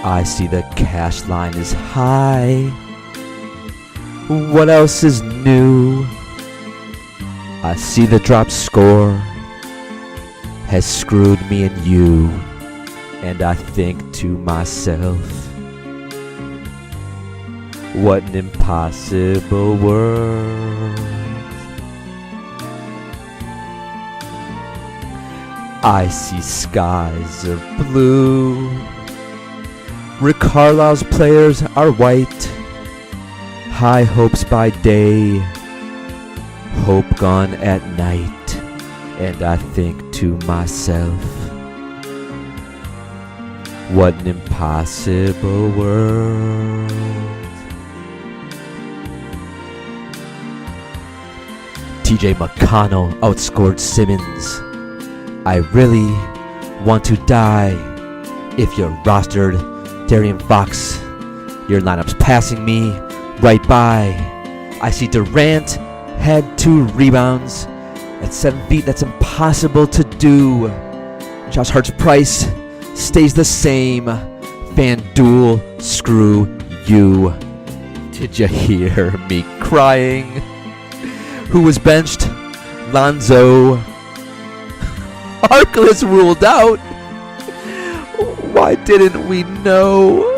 I see the cash line is high. What else is new? I see the drop score has screwed me and you. And I think to myself, what an impossible world. I see skies of blue. Rick Carlisle's players are white. High hopes by day, hope gone at night. And I think to myself, what an impossible world. TJ McConnell outscored Simmons. I really want to die if you're rostered Darian Fox. Your lineup's passing me right by. I see Durant had 2 rebounds at 7 feet. That's impossible to do. Josh Hart's price stays the same. FanDuel, screw you. Did you hear me crying? Who was benched? Lonzo. Harkless ruled out. Why didn't we know?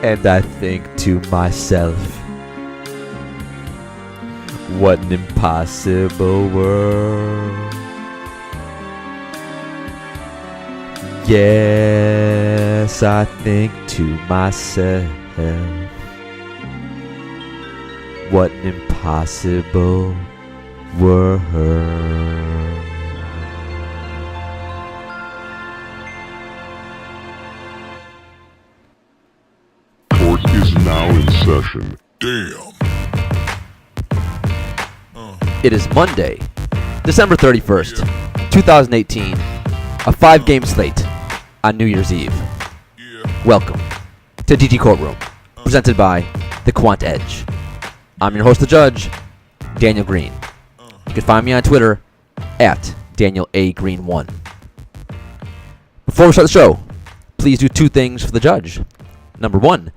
And I think to myself, what an impossible world. Yes, I think to myself, what an impossible world. Is now in session. Damn. It is Monday, December 31st, 2018, a 5-game slate on New Year's Eve. Welcome to DG Courtroom, presented by The Quant Edge. I'm your host, the judge, Daniel Green. You can find me on Twitter at Daniel A. Green 1. Before we start the show, please do 2 things for the judge. Number 1,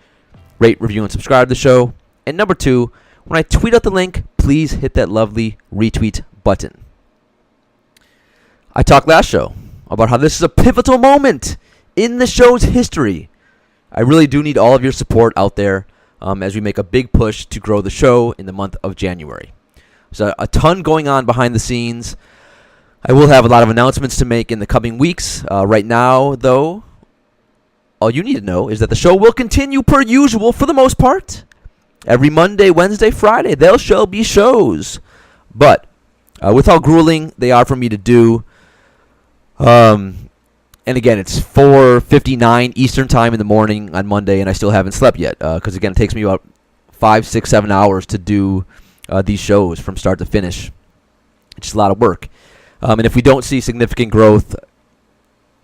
rate, review, and subscribe to the show. And number 2, when I tweet out the link, please hit that lovely retweet button. I talked last show about how this is a pivotal moment in the show's history. I really do need all of your support out there as we make a big push to grow the show in the month of January. There's a ton going on behind the scenes. I will have a lot of announcements to make in the coming weeks. Right now, though, all you need to know is that the show will continue per usual for the most part. Every Monday, Wednesday, Friday, there shall be shows. But with how grueling they are for me to do, and again, it's 4:59 Eastern time in the morning on Monday, and I still haven't slept yet. Because again, it takes me about 5, 6, 7 hours to do these shows from start to finish. It's just a lot of work. And if we don't see significant growth,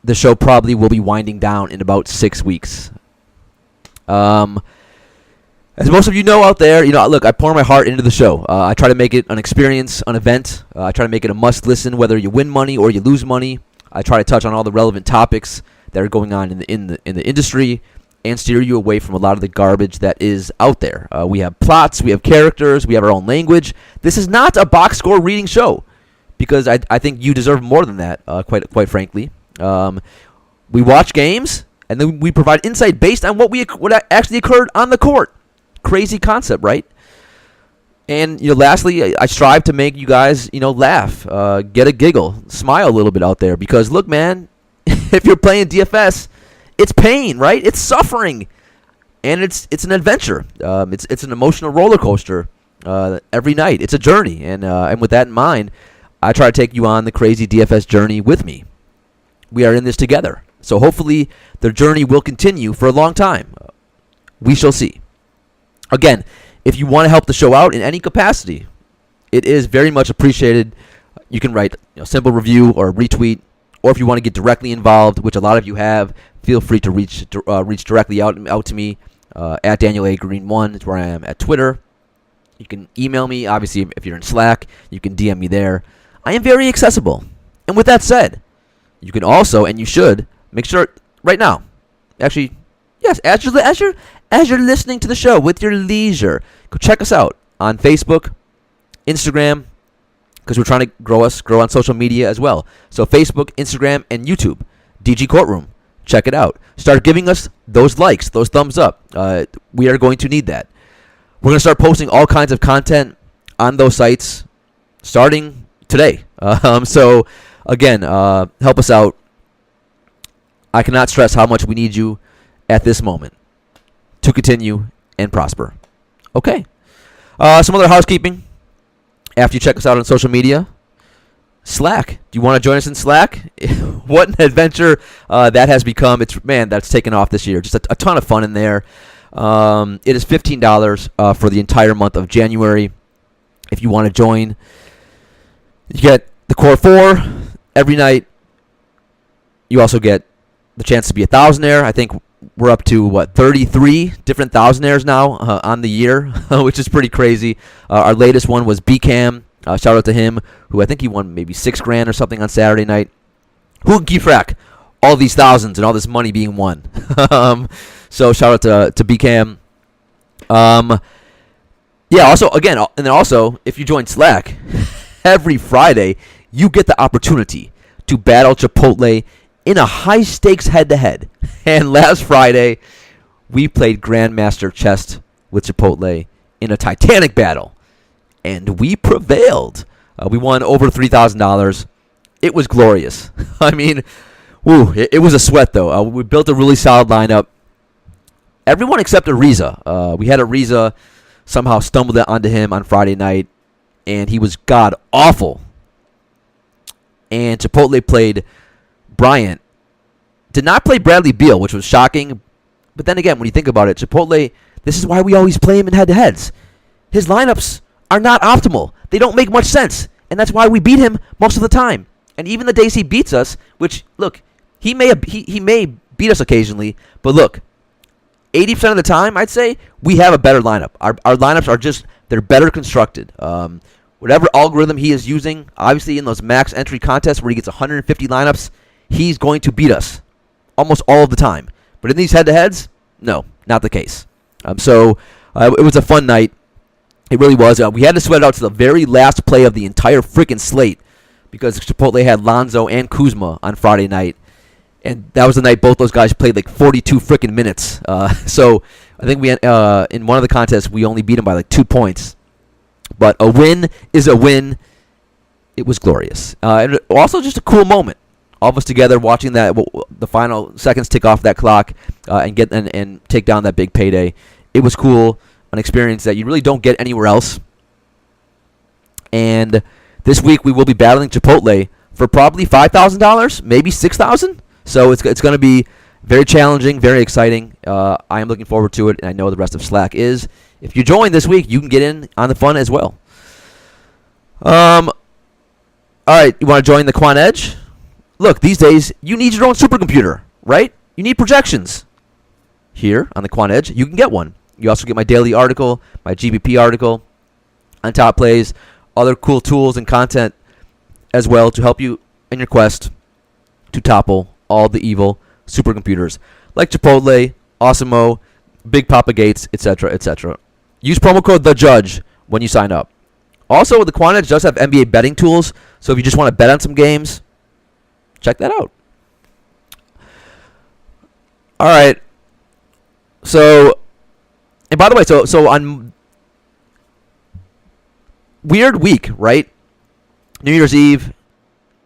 the show probably will be winding down in about 6 weeks. As most of you know out there, look, I pour my heart into the show. I try to make it an experience, an event. I try to make it a must-listen, whether you win money or you lose money. I try to touch on all the relevant topics that are going on in the industry and steer you away from a lot of the garbage that is out there. We have plots, we have characters, we have our own language. This is not a box score reading show, because I think you deserve more than that, quite frankly. We watch games, and then we provide insight based on what actually occurred on the court. Crazy concept, right? And lastly, I strive to make you guys laugh, get a giggle, smile a little bit out there, because look, man, if you're playing DFS, it's pain, right? It's suffering, and it's an adventure. It's an emotional roller coaster every night. It's a journey, and with that in mind, I try to take you on the crazy DFS journey with me. We are in this together, so hopefully the journey will continue for a long time. We shall see. Again, if you want to help the show out in any capacity, it is very much appreciated. You can write a simple review or a retweet, or if you want to get directly involved, which a lot of you have, feel free to reach directly out to me at Daniel A. Green 1. It's where I am at Twitter. You can email me. Obviously, if you're in Slack, you can DM me there. I am very accessible. And with that said, you can also, and you should, make sure right now, actually, Yes, as you're listening to the show with your leisure, go check us out on Facebook, Instagram, because we're trying to grow on social media as well. So Facebook, Instagram, and YouTube, DG Courtroom. Check it out. Start giving us those likes, those thumbs up. We are going to need that. We're going to start posting all kinds of content on those sites starting today. So, again, help us out. I cannot stress how much we need you at this moment to continue and prosper. Okay. Some other housekeeping after you check us out on social media. Slack. Do you want to join us in Slack? What an adventure that has become. That's taken off this year. Just a ton of fun in there. It is $15 for the entire month of January. If you want to join, you get the Core 4 every night. You also get the chance to be a thousandaire. I think we're up to 33 different thousandaires now on the year, which is pretty crazy. Our latest one was BCam. Shout out to him, who I think he won maybe $6,000 or something on Saturday night. Who can keep track? All these thousands and all this money being won. So shout out to BCam. Yeah. Also, again, and then also, if you join Slack, every Friday you get the opportunity to battle Chipotle in a high-stakes head-to-head. And last Friday, we played Grandmaster Chess with Chipotle in a Titanic battle. And we prevailed. We won over $3,000. It was glorious. I mean, it was a sweat, though. We built a really solid lineup. Everyone except Ariza. We had Ariza somehow stumbled onto him on Friday night, and he was god-awful. And Chipotle played Bryant. Did not play Bradley Beal, which was shocking. But then again, when you think about it, Chipotle, this is why we always play him in head-to-heads. His lineups are not optimal. They don't make much sense. And that's why we beat him most of the time. And even the days he beats us, which, look, he may beat us occasionally, but look, 80% of the time, I'd say, we have a better lineup. Our lineups are just, they're better constructed. Whatever algorithm he is using, obviously in those max entry contests where he gets 150 lineups, he's going to beat us almost all of the time. But in these head-to-heads, no, not the case. So it was a fun night. It really was. We had to sweat it out to the very last play of the entire freaking slate because Chipotle had Lonzo and Kuzma on Friday night. And that was the night both those guys played like 42 freaking minutes. So I think we had, in one of the contests, we only beat them by like 2 points. But a win is a win. It was glorious. And also just a cool moment. All of us together watching that the final seconds tick off that clock and take down that big payday. It was cool. An experience that you really don't get anywhere else. And this week we will be battling Chipotle for probably $5,000, maybe $6,000. So it's going to be very challenging, very exciting. I am looking forward to it, and I know the rest of Slack is. If you join this week, you can get in on the fun as well. All right, you want to join the Quan Edge? Look, these days, you need your own supercomputer, right? You need projections. Here on the Quan Edge, you can get one. You also get my daily article, my GBP article, on top plays, other cool tools and content as well to help you in your quest to topple all the evil supercomputers like Chipotle, Osimo, Big Papa Gates, etc., etc. Use promo code THEJUDGE when you sign up. Also, the Quan Edge does have NBA betting tools, so if you just want to bet on some games, check that out. All right. So, and by the way, so on weird week, right? New Year's Eve,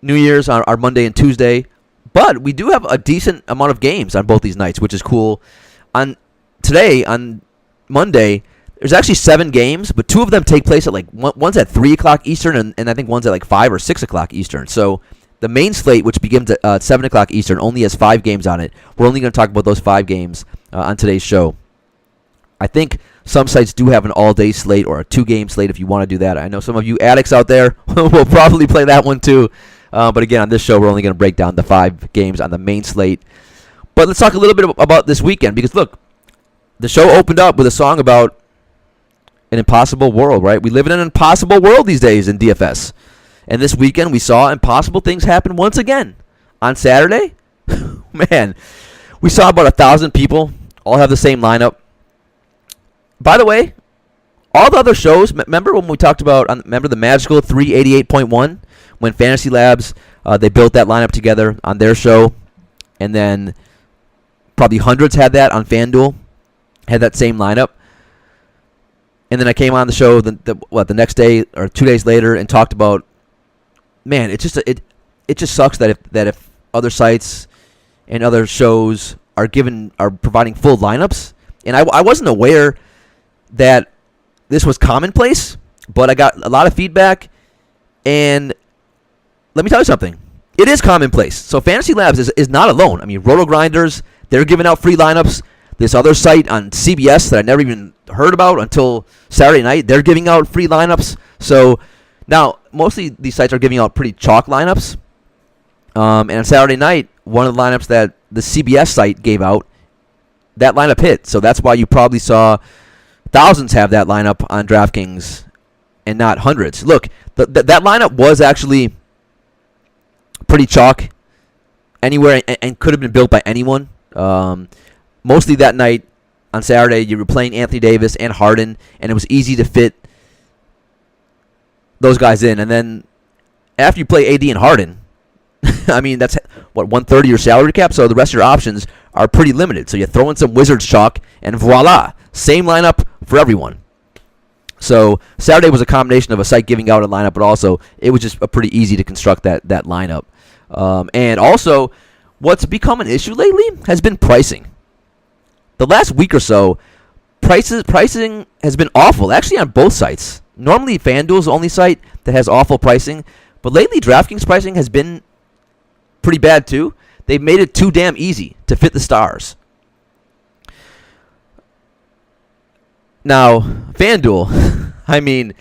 New Year's on our Monday and Tuesday, but we do have a decent amount of games on both these nights, which is cool. On Monday, there's actually 7 games, but 2 of them take place at one's at 3 o'clock Eastern, and I think one's at 5 or 6 o'clock Eastern. So the main slate, which begins at 7 o'clock Eastern, only has 5 games on it. We're only going to talk about those 5 games on today's show. I think some sites do have an all-day slate or a 2-game slate if you want to do that. I know some of you addicts out there will probably play that one too. But again, on this show, we're only going to break down the 5 games on the main slate. But let's talk a little bit about this weekend because, look, the show opened up with a song about an impossible world, right? We live in an impossible world these days in DFS. And this weekend, we saw impossible things happen once again. On Saturday, man, we saw about 1,000 people all have the same lineup. By the way, all the other shows, remember when we talked about, remember the magical 388.1? When Fantasy Labs, they built that lineup together on their show. And then probably hundreds had that on FanDuel, had that same lineup. And then I came on the show the next day or 2 days later and talked about, man, it just sucks that if other sites and other shows are providing full lineups. And I wasn't aware that this was commonplace, but I got a lot of feedback, and let me tell you something. It is commonplace. So Fantasy Labs is not alone. I mean, Roto Grinders, they're giving out free lineups. This other site on CBS that I never even heard about until Saturday night, they're giving out free lineups. So now, mostly these sites are giving out pretty chalk lineups. And on Saturday night, one of the lineups that the CBS site gave out, that lineup hit. So that's why you probably saw thousands have that lineup on DraftKings and not hundreds. Look, that lineup was actually pretty chalk anywhere and could have been built by anyone. Mostly that night on Saturday, you were playing Anthony Davis and Harden, and it was easy to fit those guys in. And then after you play AD and Harden, I mean, that's, what, 1/3 of your salary cap? So the rest of your options are pretty limited. So you throw in some Wizards chalk, and voila, same lineup for everyone. So Saturday was a combination of a site giving out a lineup, but also it was just pretty easy to construct that lineup. And also, what's become an issue lately has been pricing. The last week or so, pricing has been awful, actually on both sites. Normally, FanDuel's the only site that has awful pricing, but lately, DraftKings pricing has been pretty bad too. They've made it too damn easy to fit the stars. Now, FanDuel, I mean,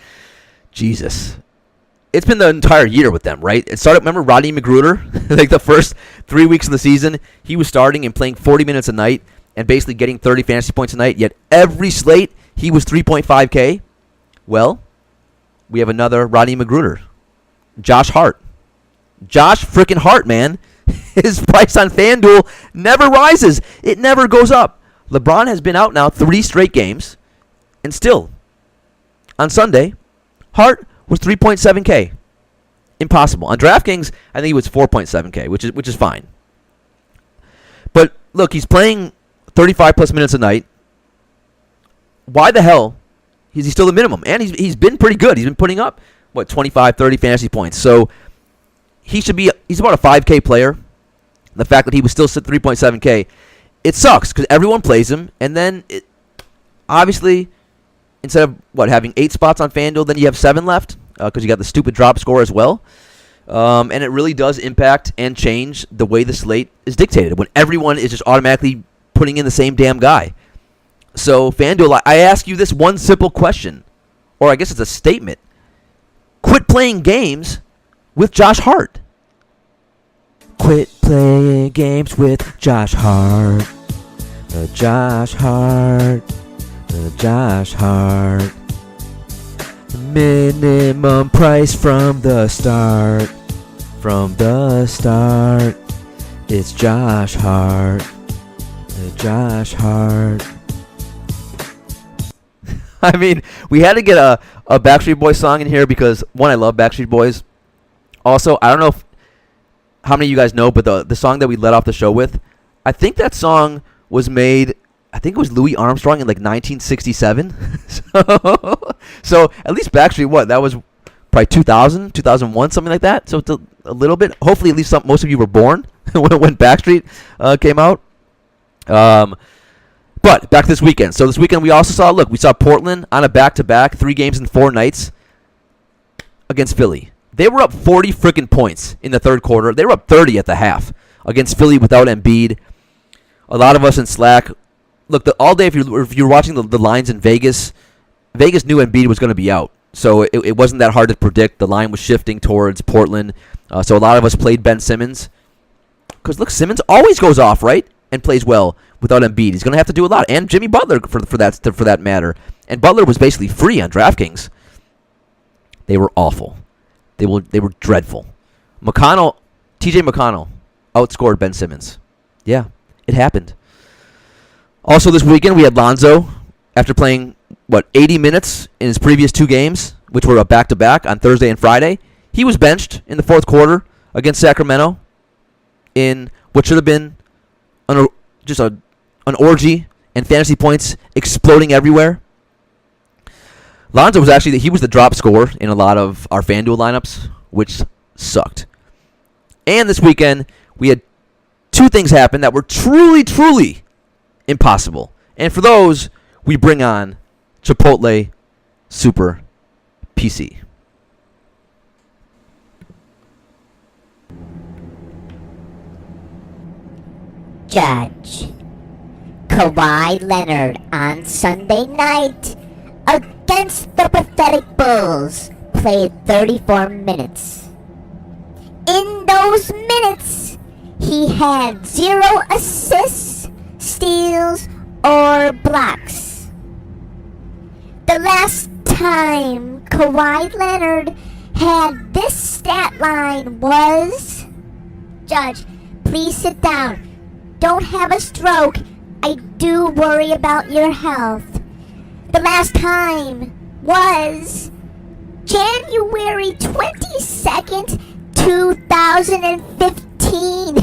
Jesus. It's been the entire year with them, right? It started, remember Rodney Magruder? Like the first 3 weeks of the season, he was starting and playing 40 minutes a night and basically getting 30 fantasy points a night, yet every slate, he was 3.5K. Well, we have another Rodney Magruder. Josh Hart. Josh freaking Hart, man. His price on FanDuel never rises. It never goes up. LeBron has been out now 3 straight games, and still, on Sunday, Hart was 3.7K. Impossible. On DraftKings, I think he was 4.7K, which is fine. But look, he's playing 35 plus minutes a night. Why the hell is he still the minimum? And he's been pretty good. He's been putting up 25, 30 fantasy points. So he's about a 5K player. The fact that he was still 3.7K, it sucks because everyone plays him, and then it obviously, instead of having 8 spots on FanDuel, then you have 7 left because you got the stupid drop score as well. And it really does impact and change the way the slate is dictated when everyone is just automatically putting in the same damn guy. So FanDuel, I ask you this one simple question, or I guess it's a statement. Quit playing games with Josh Hart. Quit playing games with Josh Hart. Josh Hart. Josh Hart. Minimum price from the start. From the start. It's Josh Hart. Josh Hart. I mean, we had to get a Backstreet Boys song in here because, one, I love Backstreet Boys. Also, I don't know how many of you guys know, but the song that we led off the show with, I think that song was made, I think it was Louis Armstrong in like 1967. So at least Backstreet, that was probably 2000, 2001, something like that. So it's a little bit, hopefully at least most of you were born when Backstreet came out. But back to this weekend. So this weekend we also saw Portland on a back-to-back, 3 games in 4 nights against Philly. They were up 40 freaking points in the third quarter. They were up 30 at the half against Philly without Embiid. A lot of us in Slack, look, all day if you're watching the lines in Vegas, Vegas knew Embiid was going to be out. So it wasn't that hard to predict. The line was shifting towards Portland. So a lot of us played Ben Simmons. Because, look, Simmons always goes off, right? And plays well without Embiid. He's going to have to do a lot. And Jimmy Butler, for that matter. And Butler was basically free on DraftKings. They were awful. They were dreadful. TJ McConnell outscored Ben Simmons. Yeah, it happened. Also this weekend, we had Lonzo, after playing, 80 minutes in his previous two games, which were a back-to-back on Thursday and Friday. He was benched in the fourth quarter against Sacramento in what should have been an orgy and fantasy points exploding everywhere. Lonzo was he was the drop scorer in a lot of our FanDuel lineups, which sucked. And this weekend, we had two things happen that were truly, truly impossible. And for those, we bring on Chipotle Super PC. Judge, Kawhi Leonard on Sunday night against the pathetic Bulls played 34 minutes. In those minutes, he had 0 assists, steals, or blocks. The last time Kawhi Leonard had this stat line was... Judge, please sit down. Don't have a stroke. I do worry about your health. The last time was January 22nd, 2015.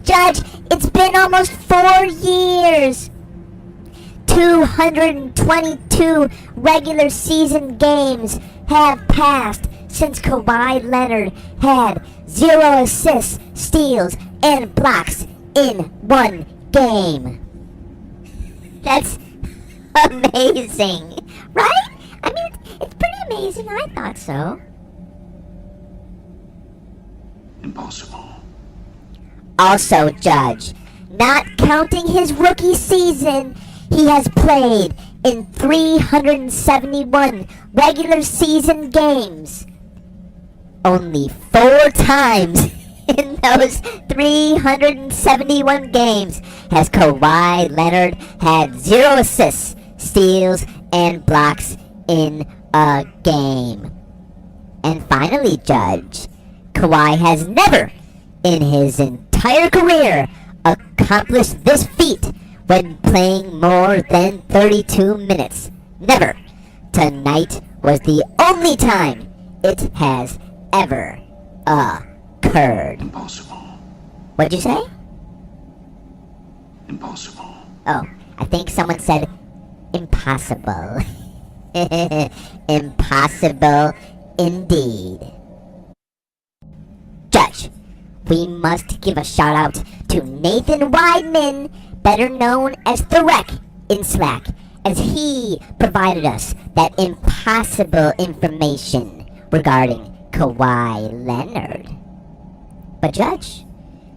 Judge, it's been almost 4 years. 222 regular season games have passed since Kawhi Leonard had 0 assists, steals, and blocks in one game. That's amazing, right? I mean, it's pretty amazing. I thought so. Impossible. Also, Judge, not counting his rookie season, he has played in 371 regular season games. Only 4 times in those 371 games has Kawhi Leonard had 0 assists, steals, and blocks in a game. And finally, Judge, Kawhi has never in his entire career accomplished this feat when playing more than 32 minutes. Never. Tonight was the only time it has ever occurred. Impossible. What'd you say? Impossible. Oh, I think someone said impossible. Impossible indeed. Judge, we must give a shout out to Nathan Weidman, better known as The Wreck in Slack, as he provided us that impossible information regarding Kawhi Leonard. But Judge,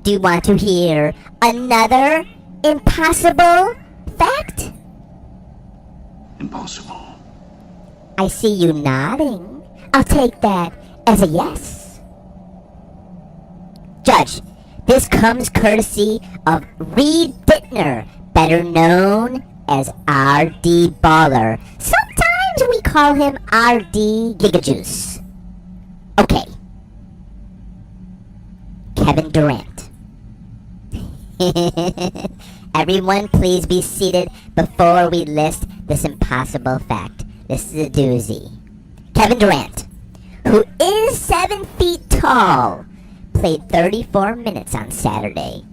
do you want to hear another impossible fact? Impossible. I see you nodding. I'll take that as a yes. Judge, this comes courtesy of Reed Bittner, better known as RD Baller. Sometimes we call him RD Gigajuice. Okay. Kevin Durant. Everyone please be seated before we list this impossible fact. This is a doozy. Kevin Durant, who is 7 feet tall, played 34 minutes on Saturday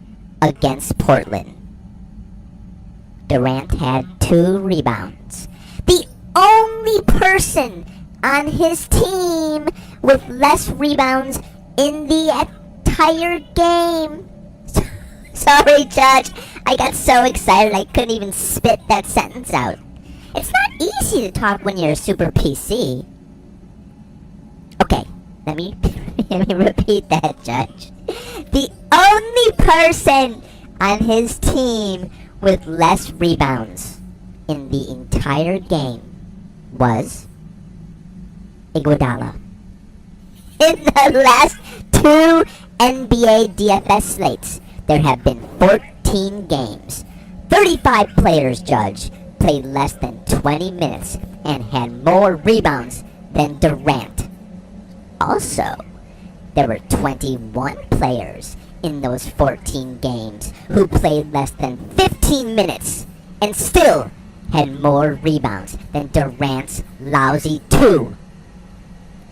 against Portland. Durant had 2 rebounds. The only person on his team with less rebounds in the entire game. Sorry, Judge. I got so excited I couldn't even spit that sentence out. It's not easy to talk when you're a super PC. Okay, let me repeat that, Judge. The only person on his team with less rebounds in the entire game was Iguodala. In the last 2 NBA DFS slates, there have been 14 games. 35 players, Judge, played less than 20 minutes and had more rebounds than Durant. Also, there were 21 players in those 14 games who played less than 15 minutes and still had more rebounds than Durant's lousy 2.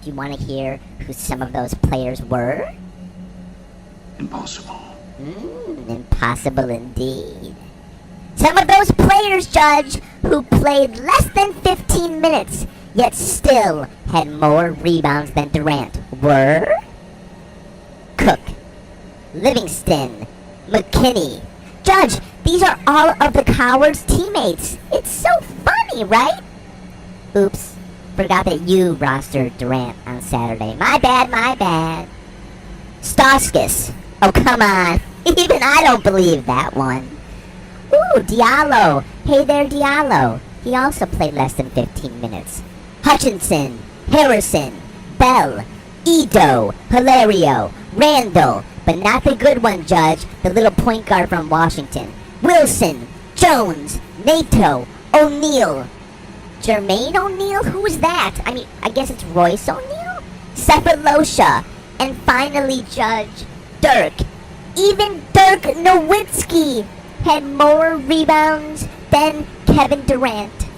Do you want to hear who some of those players were? Impossible. Impossible indeed. Some of those players, Judge, who played less than 15 minutes, yet still had more rebounds than Durant, were Cook, Livingston, McKinney. Judge, these are all of the Coward's teammates. It's so funny, right? Oops, forgot that you rostered Durant on Saturday. My bad. Stauskas. Oh, come on. Even I don't believe that one. Ooh, Diallo. Hey there, Diallo. He also played less than 15 minutes. Hutchinson, Harrison, Bell, Ito, Hilario, Randall, but not the good one, Judge, the little point guard from Washington. Wilson, Jones, Nato, O'Neal. Jermaine O'Neal? Who is that? I guess it's Royce O'Neal? Cephalosha. And finally, Judge, Dirk. Even Dirk Nowitzki had more rebounds than Kevin Durant.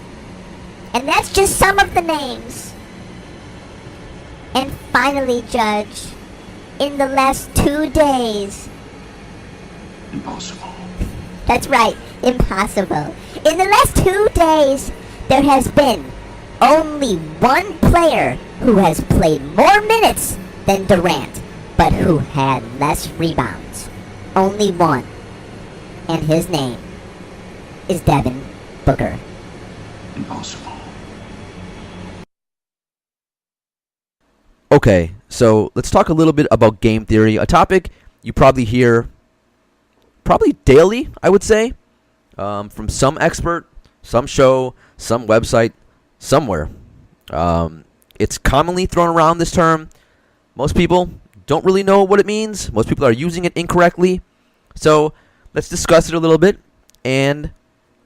And that's just some of the names. And finally, Judge, in the last 2 days... Impossible. That's right, impossible. In the last 2 days, there has been only one player who has played more minutes than Durant, but who had less rebounds. Only one. And his name is Devin Booker. Impossible. Okay, so let's talk a little bit about game theory, a topic you probably hear daily, I would say, from some expert, some show, some website, somewhere. It's commonly thrown around, this term. Most people don't really know what it means. Most people are using it incorrectly. So let's discuss it a little bit and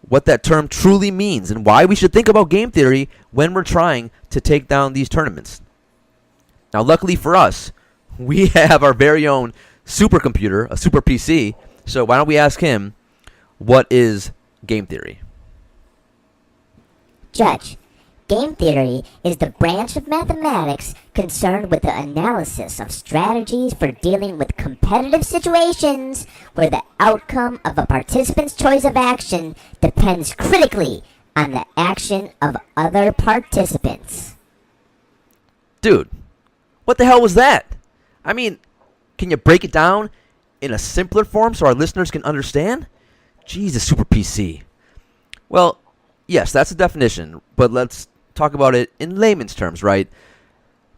what that term truly means and why we should think about game theory when we're trying to take down these tournaments. Now, luckily for us, we have our very own supercomputer, a super PC. So why don't we ask him, what is game theory? Judge, game theory is the branch of mathematics concerned with the analysis of strategies for dealing with competitive situations where the outcome of a participant's choice of action depends critically on the action of other participants. Dude, what the hell was that? Can you break it down in a simpler form so our listeners can understand? Jesus, super PC. Well, yes, that's a definition, but let's talk about it in layman's terms, right?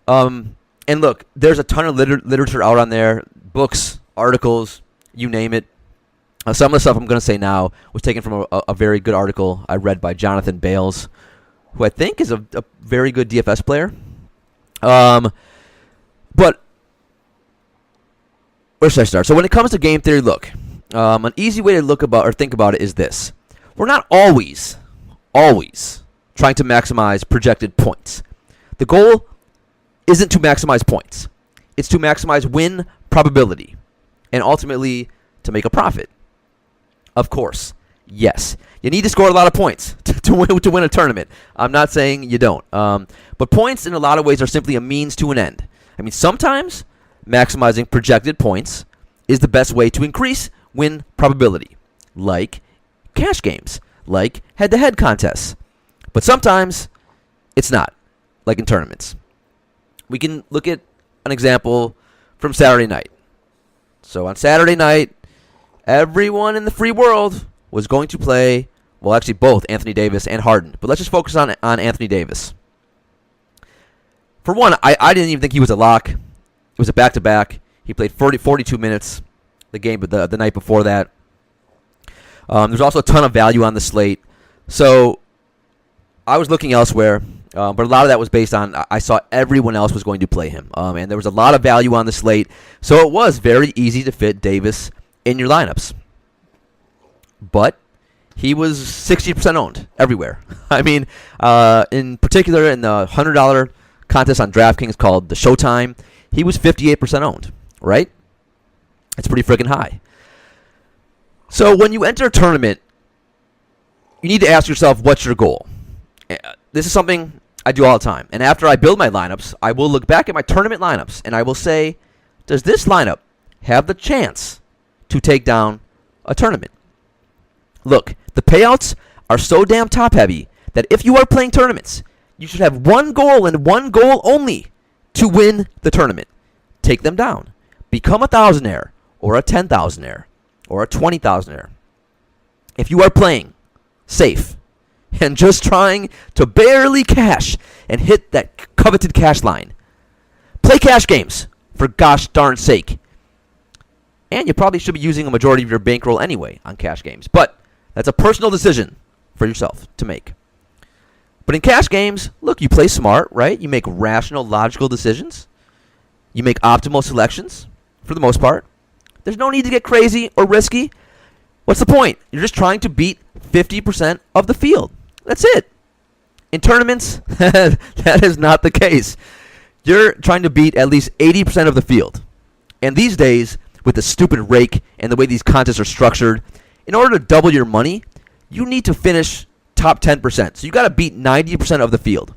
And look, there's a ton of literature out on there, books, articles, you name it. Some of the stuff I'm going to say now was taken from a very good article I read by Jonathan Bales, who I think is a very good DFS player. But where should I start? So when it comes to game theory, look, an easy way to think about it is this. We're not always trying to maximize projected points. The goal isn't to maximize points. It's to maximize win probability and ultimately to make a profit. Of course, yes, you need to score a lot of points to win a tournament. I'm not saying you don't. But points in a lot of ways are simply a means to an end. Sometimes maximizing projected points is the best way to increase win probability, like cash games, like head-to-head contests. But sometimes it's not, like in tournaments. We can look at an example from Saturday night. So on Saturday night, everyone in the free world was going to play, well, actually both Anthony Davis and Harden. But let's just focus on Anthony Davis. For one, I didn't even think he was a lock. It was a back-to-back. He played 42 minutes the night before that. There's also a ton of value on the slate. So I was looking elsewhere, but a lot of that was based on I saw everyone else was going to play him. And there was a lot of value on the slate. So it was very easy to fit Davis in your lineups. But he was 60% owned everywhere. In particular in the $100 contest on DraftKings called the Showtime, he was 58% owned, right? It's pretty freaking high. So when you enter a tournament, you need to ask yourself, what's your goal? This is something I do all the time. And after I build my lineups, I will look back at my tournament lineups, and I will say, does this lineup have the chance to take down a tournament? Look, the payouts are so damn top-heavy that if you are playing tournaments, you should have one goal and one goal only to win the tournament. Take them down. Become a thousandaire, or a 10,000aire, or a 20,000aire. If you are playing safe and just trying to barely cash and hit that coveted cash line, play cash games, for gosh darn sake. And you probably should be using a majority of your bankroll anyway on cash games. But that's a personal decision for yourself to make. But in cash games, look, you play smart, right? You make rational, logical decisions. You make optimal selections, for the most part. There's no need to get crazy or risky. What's the point? You're just trying to beat 50% of the field. That's it. In tournaments, that is not the case. You're trying to beat at least 80% of the field. And these days, with the stupid rake and the way these contests are structured, in order to double your money, you need to finish top 10%. So you got to beat 90% of the field.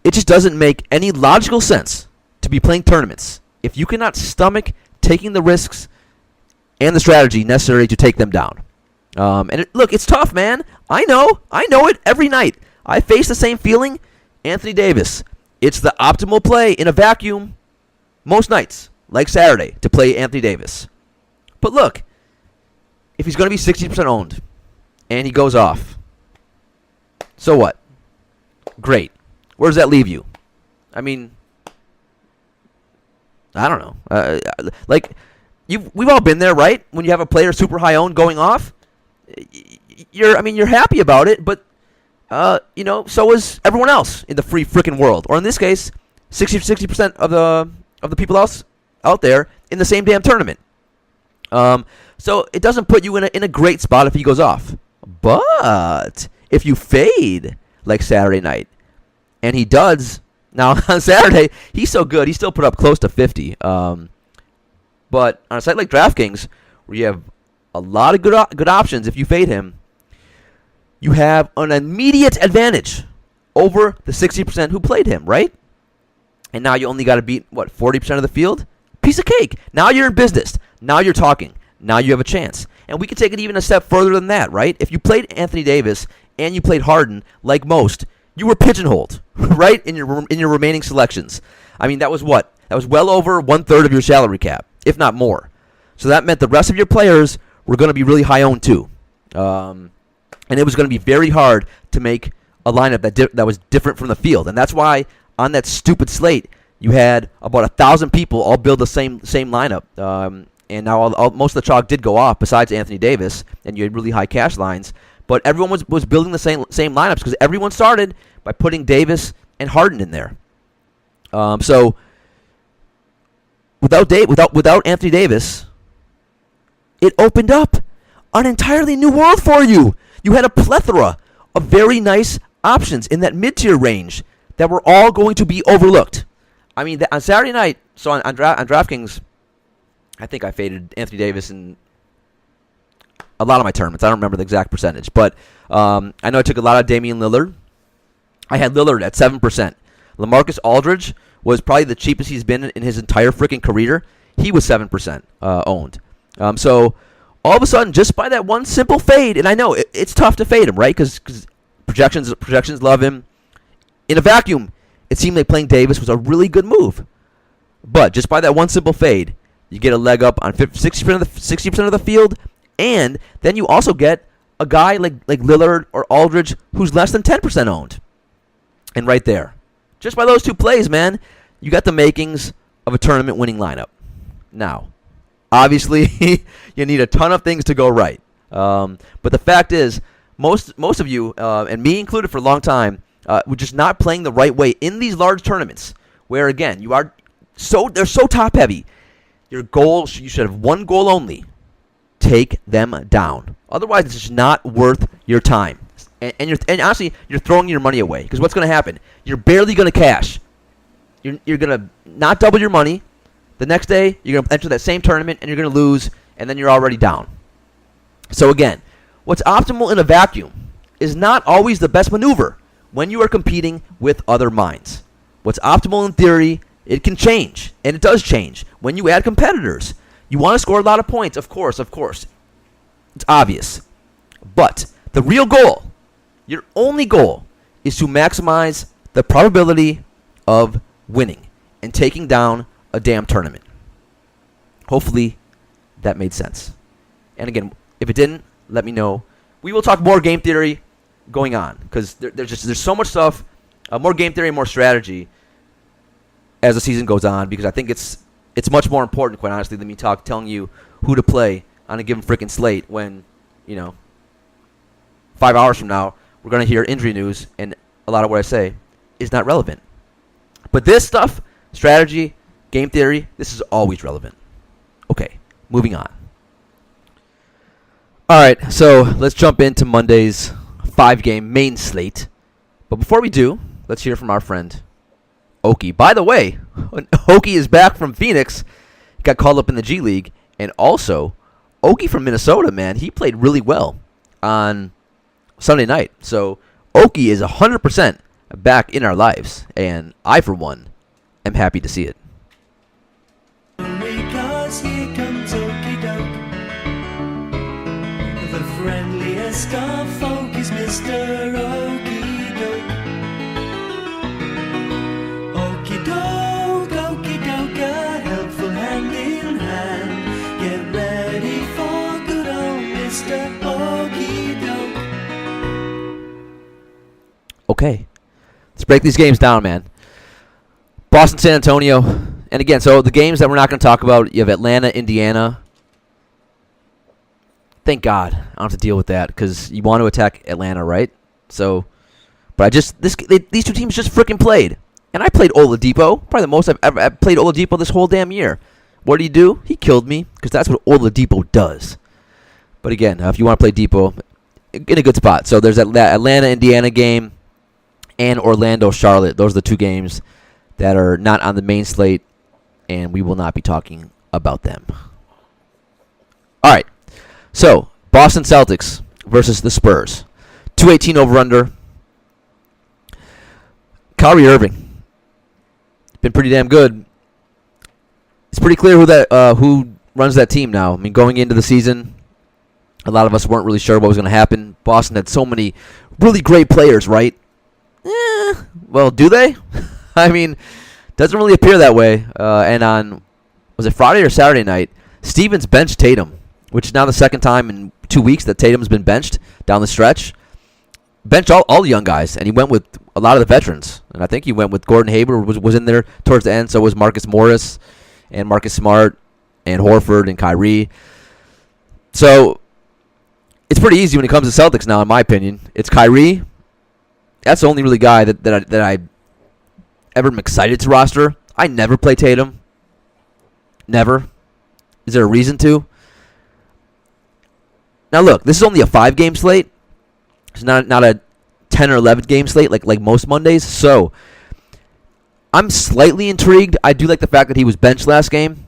It just doesn't make any logical sense to be playing tournaments if you cannot stomach taking the risks and the strategy necessary to take them down. Look, it's tough, man. I know it every night. I face the same feeling. Anthony Davis. It's the optimal play in a vacuum most nights, like Saturday, to play Anthony Davis. But look, if he's going to be 60% owned and he goes off, so what? Great. Where does that leave you? I mean, I don't know. We've all been there, right? When you have a player super high owned going off, you're happy about it, but so is everyone else in the free freaking world. Or in this case, 60% of the people out there in the same damn tournament. So it doesn't put you in a great spot if he goes off. But if you fade like Saturday night, and he does. Now, on Saturday, he's so good, he still put up close to 50. But on a site like DraftKings, where you have a lot of good options, if you fade him, you have an immediate advantage over the 60% who played him, right? And now you only got to beat, 40% of the field? Piece of cake. Now you're in business. Now you're talking. Now you have a chance. And we can take it even a step further than that, right? If you played Anthony Davis and you played Harden, like most, you were pigeonholed, right, in your remaining selections. I mean, that was what? That was well over 1/3 of your salary cap, if not more. So that meant the rest of your players were going to be really high owned too. And it was going to be very hard to make a lineup that was different from the field. And that's why on that stupid slate, you had about 1,000 people all build the same lineup. And now most of the chalk did go off besides Anthony Davis, and you had really high cash lines. But everyone was building the same lineups because everyone started by putting Davis and Harden in there. So without Anthony Davis, it opened up an entirely new world for you. You had a plethora of very nice options in that mid-tier range that were all going to be overlooked. I mean, on Saturday night, so on DraftKings, I think I faded Anthony Davis in a lot of my tournaments. I don't remember the exact percentage, but I know I took a lot of Damian Lillard. I had Lillard at 7%. LaMarcus Aldridge was probably the cheapest he's been in his entire freaking career. He was 7% owned. So all of a sudden, just by that one simple fade, and I know it's tough to fade him, right? Because projections love him. In a vacuum, it seemed like playing Davis was a really good move. But just by that one simple fade, you get a leg up on 60% of the field, and then you also get a guy like Lillard or Aldridge who's less than 10% owned. And right there, just by those two plays, man, you got the makings of a tournament-winning lineup. Now, obviously, you need a ton of things to go right. But the fact is, most of you, and me included for a long time, were just not playing the right way in these large tournaments, where again they're so top-heavy. Your goal, you should have one goal only: take them down. Otherwise, it's just not worth your time. And honestly, you're throwing your money away. Because what's going to happen? You're barely going to cash. You're going to not double your money. The next day, you're going to enter that same tournament, and you're going to lose, and then you're already down. So again, what's optimal in a vacuum is not always the best maneuver when you are competing with other minds. What's optimal in theory, it can change, and it does change when you add competitors. You want to score a lot of points, of course. It's obvious. But the real goal, your only goal, is to maximize the probability of winning and taking down a damn tournament. Hopefully that made sense. And again, if it didn't, let me know. We will talk more game theory going on because there's so much stuff, more game theory, more strategy as the season goes on, because I think it's much more important, quite honestly, than me telling you who to play on a given freaking slate when, 5 hours from now, we're going to hear injury news, and a lot of what I say is not relevant. But this stuff, strategy, game theory, this is always relevant. Okay, moving on. All right, so let's jump into Monday's 5-game main slate. But before we do, let's hear from our friend Oki. By the way, Oki is back from Phoenix, got called up in the G League, and also Oki from Minnesota, man, he played really well on Sunday night. So Oki is 100% back in our lives, and I, for one, am happy to see it. Because here comes Okie Doke, the friendliest of folk is Mr. Okie Doke. Okie Doke, a helpful hand in hand. Get ready for good old Mr. Okie Doke. Okay, let's break these games down, man. Boston, San Antonio. And again, so the games that we're not going to talk about, you have Atlanta, Indiana. Thank God I don't have to deal with that because you want to attack Atlanta, right? So, but these two teams just freaking played. And I played Oladipo, probably the most I've played Oladipo this whole damn year. What did he do? He killed me because that's what Oladipo does. But again, if you want to play Depot, in a good spot. So there's that Atlanta, Indiana game and Orlando, Charlotte. Those are the two games that are not on the main slate, and we will not be talking about them. All right. So, Boston Celtics versus the Spurs. 218 over-under. Kyrie Irving. Been pretty damn good. It's pretty clear who runs that team now. I mean, going into the season, a lot of us weren't really sure what was going to happen. Boston had so many really great players, right? Well, do they? I mean, doesn't really appear that way. And on, was it Friday or Saturday night, Stevens benched Tatum, which is now the second time in 2 weeks that Tatum's been benched down the stretch. Benched all the young guys, and he went with a lot of the veterans. And I think he went with Gordon Hayward was in there towards the end, so was Marcus Morris and Marcus Smart and Horford and Kyrie. So it's pretty easy when it comes to Celtics now, in my opinion. It's Kyrie. That's the only really guy that I ever am excited to roster. I never play Tatum. Never. Is there a reason to? Now look, this is only a 5-game slate. It's not a 10 or 11 game slate like most Mondays. So I'm slightly intrigued. I do like the fact that he was benched last game.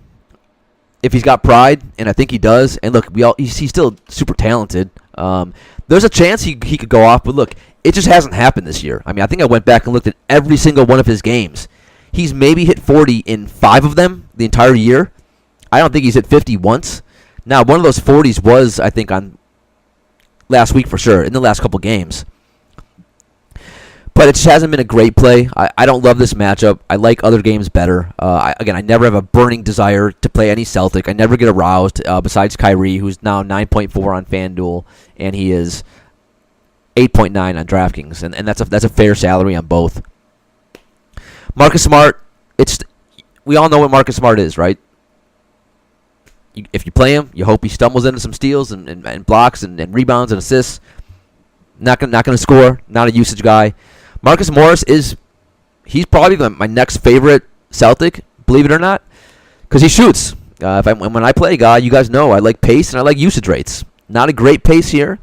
If he's got pride, and I think he does, and look, he's still super talented. There's a chance he could go off, but look, it just hasn't happened this year. I mean, I think I went back and looked at every single one of his games. He's maybe hit 40 in 5 of them the entire year. I don't think he's hit 50 once. Now, one of those 40s was, I think, on last week for sure, in the last couple games. But it just hasn't been a great play. I don't love this matchup. I like other games better. I never have a burning desire to play any Celtic. I never get aroused, besides Kyrie, who's now 9.4 on FanDuel, and he is 8.9 on DraftKings, and that's a fair salary on both. Marcus Smart, we all know what Marcus Smart is, right? If you play him, you hope he stumbles into some steals and blocks and rebounds and assists. Not gonna score. Not a usage guy. Marcus Morris he's probably my next favorite Celtic, believe it or not, because he shoots. When I play a guy, you guys know I like pace and I like usage rates. Not a great pace here,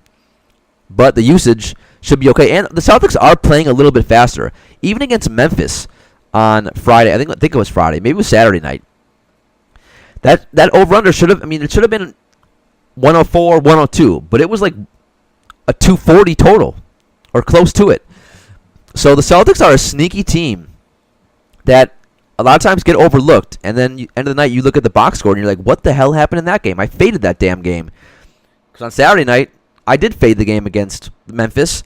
but the usage should be okay. And the Celtics are playing a little bit faster, even against Memphis on Friday. I think it was Friday. Maybe it was Saturday night. That over-under should have, it should have been 104, 102, but it was like a 240 total, or close to it. So the Celtics are a sneaky team that a lot of times get overlooked, and then end of the night you look at the box score and you're like, what the hell happened in that game? I faded that damn game. Because on Saturday night, I did fade the game against Memphis.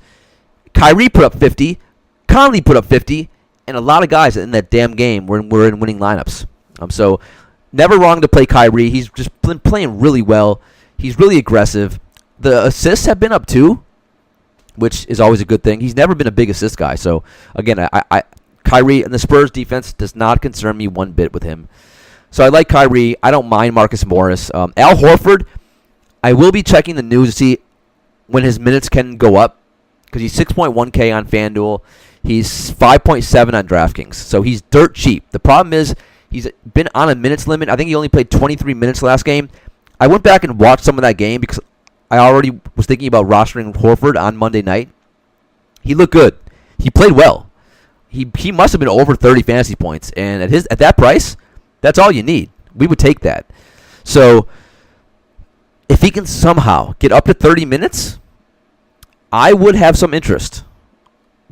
Kyrie put up 50, Conley put up 50, and a lot of guys in that damn game were in winning lineups. So never wrong to play Kyrie. He's just been playing really well. He's really aggressive. The assists have been up too, which is always a good thing. He's never been a big assist guy. So again, Kyrie and the Spurs defense does not concern me one bit with him. So I like Kyrie. I don't mind Marcus Morris. Al Horford, I will be checking the news to see when his minutes can go up, because he's 6.1K on FanDuel. He's 5.7 on DraftKings. So he's dirt cheap. The problem is he's been on a minutes limit. I think he only played 23 minutes last game. I went back and watched some of that game because I already was thinking about rostering Horford on Monday night. He looked good. He played well. He must have been over 30 fantasy points, and at that price, that's all you need. We would take that. So if he can somehow get up to 30 minutes, I would have some interest.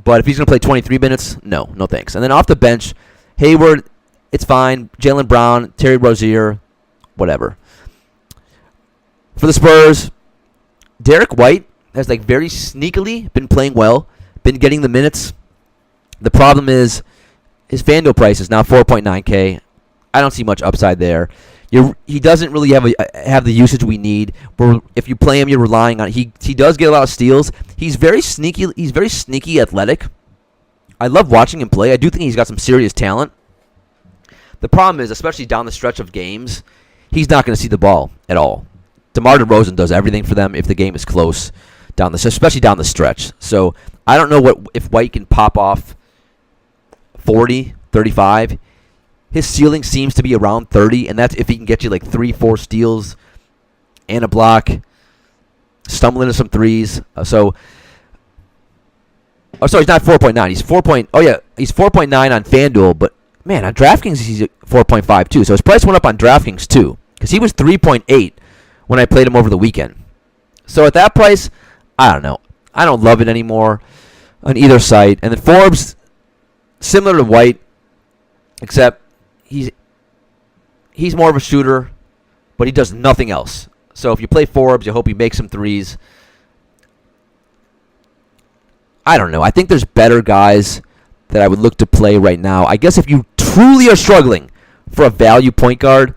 But if he's going to play 23 minutes, no thanks. And then off the bench, Hayward, it's fine. Jaylen Brown, Terry Rozier, whatever. For the Spurs, Derek White has very sneakily been playing well, been getting the minutes. The problem is his FanDuel price is now 4.9K. I don't see much upside there. He doesn't really have the usage we need. If you play him, you're relying on. He does get a lot of steals. He's very sneaky. He's very sneaky athletic. I love watching him play. I do think he's got some serious talent. The problem is, especially down the stretch of games, he's not going to see the ball at all. DeMar DeRozan does everything for them if the game is close, especially down the stretch. So I don't know if White can pop off 40, 35. His ceiling seems to be around 30, and that's if he can get you 3-4 steals and a block, stumble into some threes. Sorry, he's not 4.9. He's 4.9 on FanDuel, but man, on DraftKings he's 4.5 too. So his price went up on DraftKings too, because he was 3.8 when I played him over the weekend. So at that price, I don't know. I don't love it anymore on either site. And then Forbes, similar to White, except he's more of a shooter, but he does nothing else. So if you play Forbes, you hope he makes some threes. I don't know. I think there's better guys that I would look to play right now. I guess if you truly are struggling for a value point guard,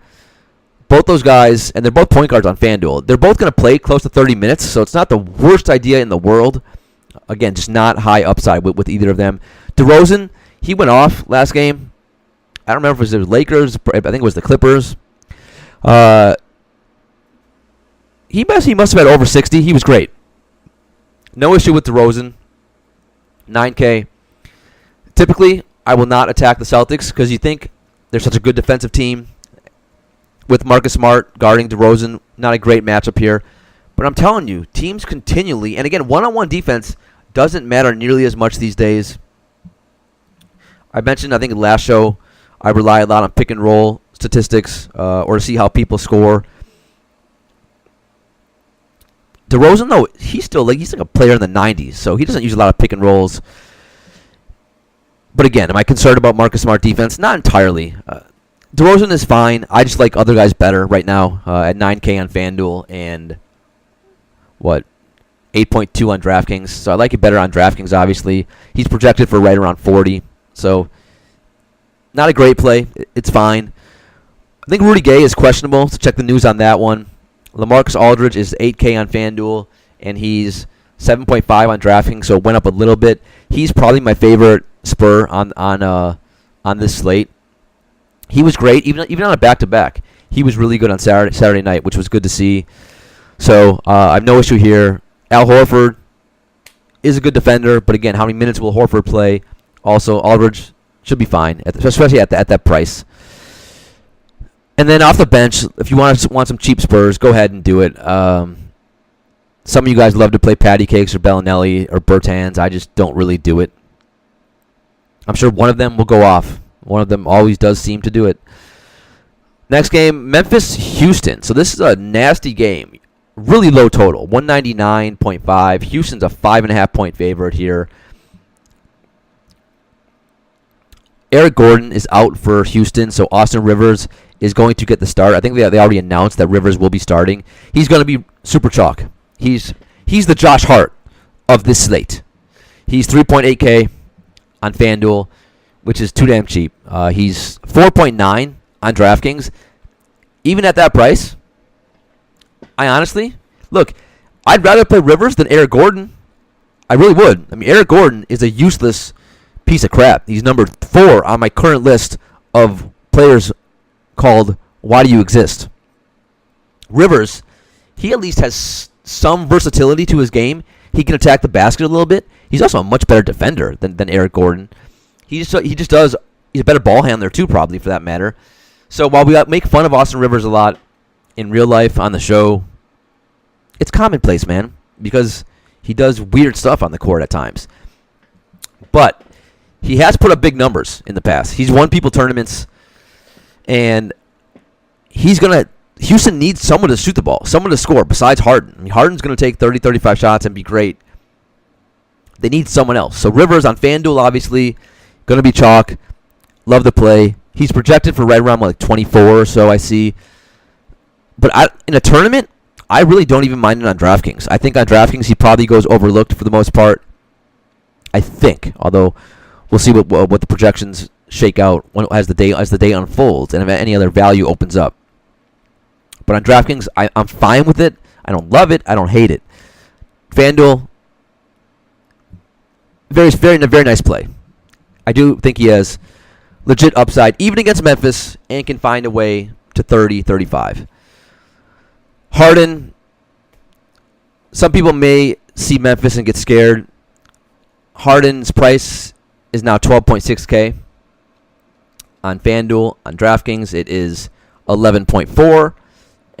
both those guys, and they're both point guards on FanDuel, they're both going to play close to 30 minutes, so it's not the worst idea in the world. Again, just not high upside with either of them. DeRozan, he went off last game. I don't remember if it was the Lakers. I think it was the Clippers. He must have had over 60. He was great. No issue with DeRozan. 9K. Typically, I will not attack the Celtics because you think they're such a good defensive team. With Marcus Smart guarding DeRozan, not a great matchup here. But I'm telling you, teams continually, and again, one-on-one defense doesn't matter nearly as much these days. I mentioned, I think in the last show, I rely a lot on pick and roll statistics or to see how people score. DeRozan, though, he's like a player in the 90s, so he doesn't use a lot of pick and rolls. But again, am I concerned about Marcus Smart defense? Not entirely. DeRozan is fine. I just like other guys better right now at 9K on FanDuel and 8.2 on DraftKings. So I like it better on DraftKings, obviously. He's projected for right around 40. So not a great play. It's fine. I think Rudy Gay is questionable, so check the news on that one. LaMarcus Aldridge is 8K on FanDuel, and he's 7.5 on DraftKings, so it went up a little bit. He's probably my favorite Spur on this slate. He was great, even on a back-to-back. He was really good on Saturday night, which was good to see. So I have no issue here. Al Horford is a good defender, but again, how many minutes will Horford play? Also, Aldridge should be fine, especially at that price. And then off the bench, if you want some cheap Spurs, go ahead and do it. Some of you guys love to play patty cakes or Bellinelli or Bertans. I just don't really do it. I'm sure one of them will go off. One of them always does seem to do it. Next game, Memphis-Houston. So this is a nasty game. Really low total, 199.5. Houston's a 5.5-point favorite here. Eric Gordon is out for Houston, so Austin Rivers is going to get the start. I think they already announced that Rivers will be starting. He's going to be super chalk. He's the Josh Hart of this slate. He's 3.8K on FanDuel, which is too damn cheap. He's 4.9 on DraftKings. Even at that price, I honestly, look, I'd rather play Rivers than Eric Gordon. I really would. I mean, Eric Gordon is a useless piece of crap. He's number 4 on my current list of players called Why Do You Exist? Rivers, he at least has some versatility to his game. He can attack the basket a little bit. He's also a much better defender than Eric Gordon. He's a better ball handler too, probably, for that matter. So while we make fun of Austin Rivers a lot in real life on the show, it's commonplace, man, because he does weird stuff on the court at times. But he has put up big numbers in the past. He's won people tournaments, and Houston needs someone to shoot the ball, someone to score besides Harden. I mean, Harden's going to take 30, 35 shots and be great. They need someone else. So Rivers on FanDuel, obviously, going to be chalk. Love the play. He's projected for right around like 24 or so, I see. But in a tournament, I really don't even mind it on DraftKings. I think on DraftKings he probably goes overlooked for the most part. I think, although we'll see what the projections shake out as the day unfolds and if any other value opens up. But on DraftKings, I'm fine with it. I don't love it. I don't hate it. FanDuel, very nice play. I do think he has legit upside, even against Memphis, and can find a way to 30, 35. Harden, some people may see Memphis and get scared. Harden's price is now 12.6K on FanDuel. On DraftKings, it is 11.4,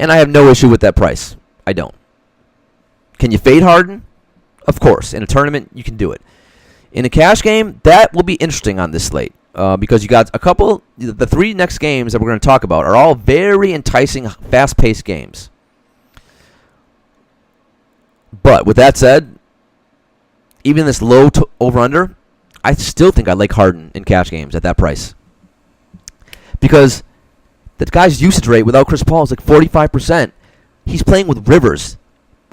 and I have no issue with that price. I don't. Can you fade Harden? Of course. In a tournament, you can do it. In a cash game, that will be interesting on this slate because you got the 3 next games that we're going to talk about are all very enticing, fast-paced games. But with that said, even this low over-under, I still think I like Harden in cash games at that price. Because the guy's usage rate without Chris Paul is like 45%. He's playing with Rivers.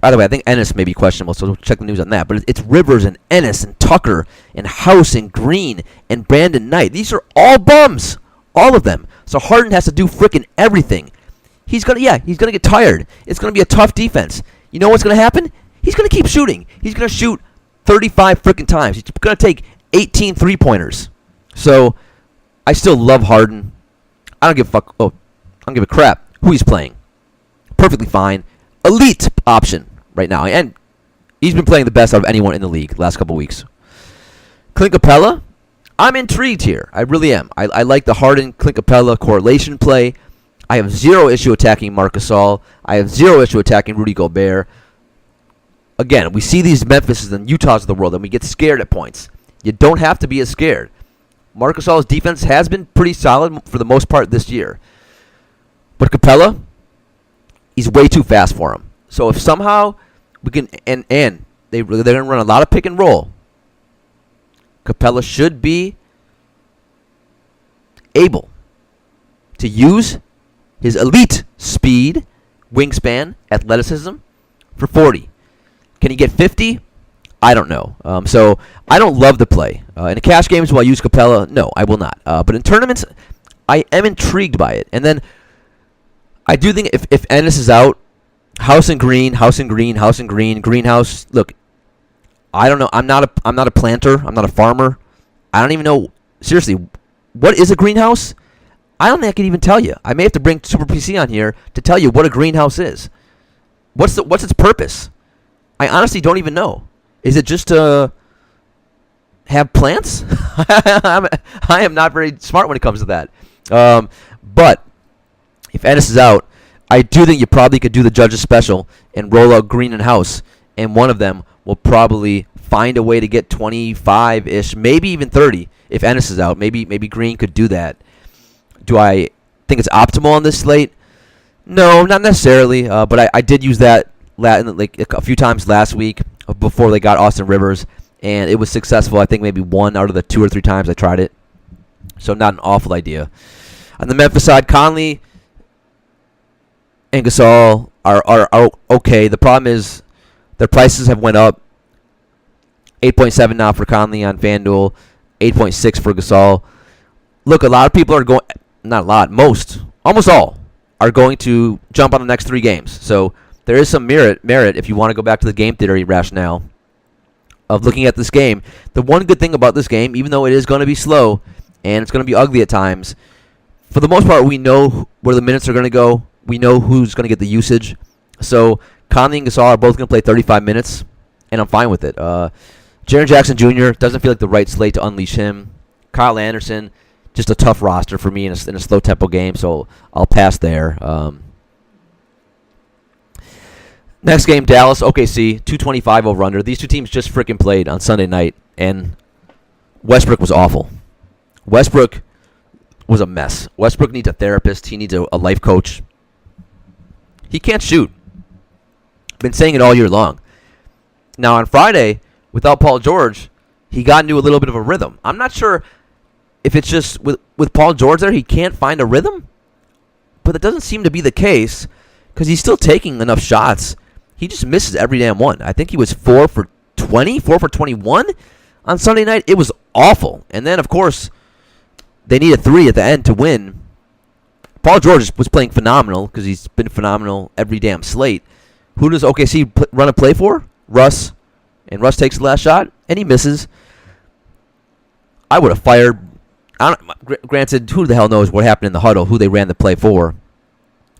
By the way, I think Ennis may be questionable, so we'll check the news on that. But it's Rivers and Ennis and Tucker and House and Green and Brandon Knight. These are all bums. All of them. So Harden has to do frickin' everything. He's gonna get tired. It's gonna be a tough defense. You know what's gonna happen? He's gonna keep shooting. He's gonna shoot 35 frickin' times. He's gonna take 18 3-pointers. So I still love Harden. I don't give a crap who he's playing. Perfectly fine. Elite option right now. And he's been playing the best out of anyone in the league the last couple weeks. Clint Capella, I'm intrigued here. I really am. I like the Harden-Clint Capella correlation play. I have zero issue attacking Marc Gasol. I have zero issue attacking Rudy Gobert. Again, we see these Memphises and Utahs of the world, and we get scared at points. You don't have to be as scared. Marc Gasol's defense has been pretty solid for the most part this year. But Capella, he's way too fast for him. So if somehow we can, and they're going to run a lot of pick and roll, Capella should be able to use his elite speed, wingspan, athleticism for 40. Can he get 50? I don't know. So I don't love the play. In the cash games, will I use Capella? No, I will not. But in tournaments, I am intrigued by it. And then I do think if Ennis is out, Greenhouse. Look, I don't know. I'm not a planter. I'm not a farmer. I don't even know. Seriously, what is a greenhouse? I don't think I can even tell you. I may have to bring Super PC on here to tell you what a greenhouse is. What's its purpose? I honestly don't even know. Is it just to have plants? I am not very smart when it comes to that. But if Ennis is out, I do think you probably could do the Judges special and roll out Green and House, and one of them will probably find a way to get 25-ish, maybe even 30 if Ennis is out. Maybe Green could do that. Do I think think it's optimal on this slate? No, not necessarily. But I did use that like a few times last week before they got Austin Rivers, and it was successful. I think maybe 1 out of the 2 or 3 times I tried it. So not an awful idea. On the Memphis side, Conley and Gasol are okay. The problem is their prices have went up. 8.7 now for Conley on FanDuel, 8.6 for Gasol. Look, a lot of people are going, not a lot, almost all, are going to jump on the next 3 games. So there is some merit if you want to go back to the game theory rationale of looking at this game. The one good thing about this game, even though it is going to be slow and it's going to be ugly at times, for the most part, we know where the minutes are going to go. We know who's going to get the usage. So Conley and Gasol are both going to play 35 minutes, and I'm fine with it. Jaren Jackson Jr. doesn't feel like the right slate to unleash him. Kyle Anderson, just a tough roster for me in a slow tempo game, so I'll pass there. Next game, Dallas, OKC, 225 over under. These two teams just freaking played on Sunday night, and Westbrook was awful. Westbrook was a mess. Westbrook needs a therapist. He needs a life coach. He can't shoot. Been saying it all year long. Now on Friday, without Paul George, he got into a little bit of a rhythm. I'm not sure if it's just with Paul George there, he can't find a rhythm, but that doesn't seem to be the case because he's still taking enough shots. He just misses every damn one. I think he was 4 for 20, 4 for 21 on Sunday night. It was awful. And then, of course, they need a 3 at the end to win. Paul George was playing phenomenal because he's been phenomenal every damn slate. Who does OKC run a play for? Russ. And Russ takes the last shot, and he misses. I would have fired. Granted, who the hell knows what happened in the huddle, who they ran the play for.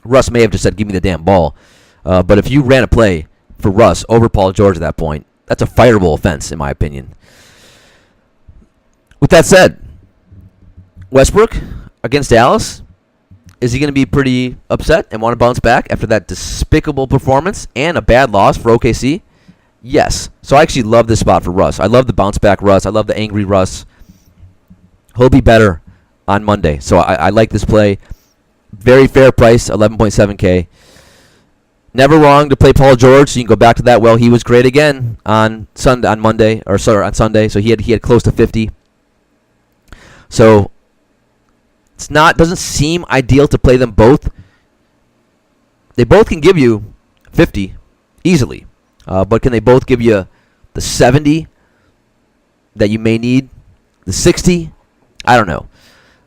Russ may have just said, give me the damn ball. But if you ran a play for Russ over Paul George at that point, that's a fireable offense, in my opinion. With that said, Westbrook against Dallas, is he going to be pretty upset and want to bounce back after that despicable performance and a bad loss for OKC? Yes. So I actually love this spot for Russ. I love the bounce back Russ. I love the angry Russ. He'll be better on Monday. So I like this play. Very fair price, 11.7K. Never wrong to play Paul George. So you can go back to that. Well, he was great again on Sunday, on Sunday. So he had close to 50. So doesn't seem ideal to play them both. They both can give you 50 easily. But can they both give you the 70 that you may need? The 60? I don't know.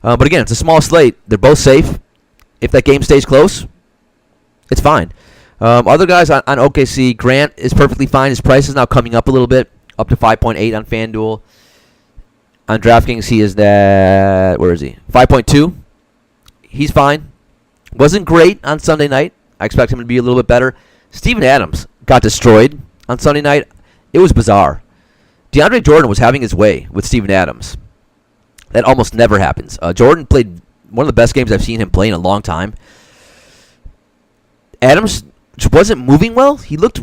But again, it's a small slate. They're both safe. If that game stays close, it's fine. Other guys on OKC, Grant is perfectly fine. His price is now coming up a little bit, up to 5.8 on FanDuel. On DraftKings, he is at, where is he? 5.2. He's fine. Wasn't great on Sunday night. I expect him to be a little bit better. Steven Adams got destroyed on Sunday night. It was bizarre. DeAndre Jordan was having his way with Steven Adams. That almost never happens. Jordan played one of the best games I've seen him play in a long time. Adams just wasn't moving well. He looked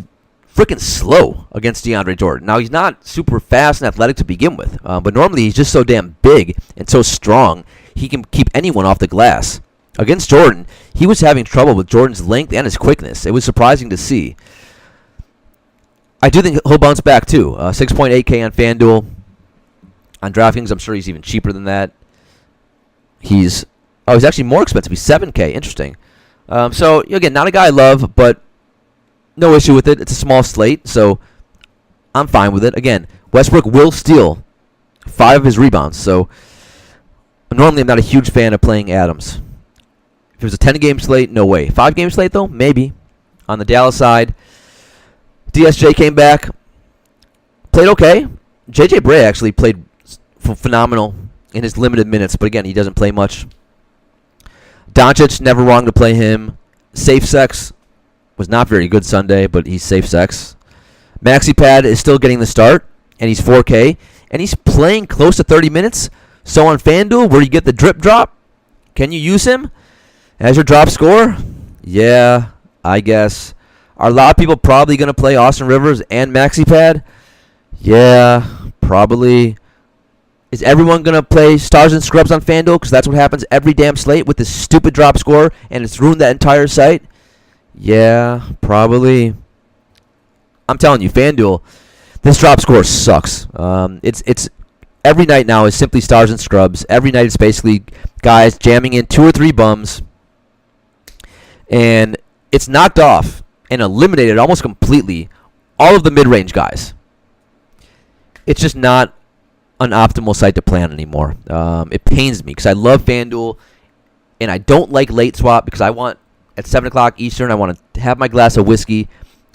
freaking slow against DeAndre Jordan. Now, he's not super fast and athletic to begin with, but normally he's just so damn big and so strong, he can keep anyone off the glass. Against Jordan, he was having trouble with Jordan's length and his quickness. It was surprising to see. I do think he'll bounce back, too. 6.8K on FanDuel. On DraftKings, I'm sure he's even cheaper than that. He's actually more expensive. He's 7K. Interesting. So, again, not a guy I love, but no issue with it. It's a small slate, so I'm fine with it. Again, Westbrook will steal 5 of his rebounds, so normally I'm not a huge fan of playing Adams. If it was a 10-game slate, no way. 5-game slate, though, maybe. On the Dallas side, DSJ came back, played okay. JJ Bray actually played phenomenal in his limited minutes, but again, he doesn't play much. Doncic, never wrong to play him. Safe Sex was not very good Sunday, but he's safe sex. MaxiPad is still getting the start, and he's 4K, and he's playing close to 30 minutes. So on FanDuel, where you get the drip drop, can you use him as your drop score? Yeah, I guess. Are a lot of people probably going to play Austin Rivers and MaxiPad? Yeah, probably. Is everyone going to play Stars and Scrubs on FanDuel? Because that's what happens every damn slate with this stupid drop score, and it's ruined that entire site? Yeah, probably. I'm telling you, FanDuel, this drop score sucks. It's every night now is simply Stars and Scrubs. Every night it's basically guys jamming in 2 or 3 bums, and it's knocked off and eliminated almost completely all of the mid-range guys. It's just not an optimal site to play on anymore. It pains me because I love FanDuel, and I don't like late swap because I want, at 7 o'clock Eastern, I want to have my glass of whiskey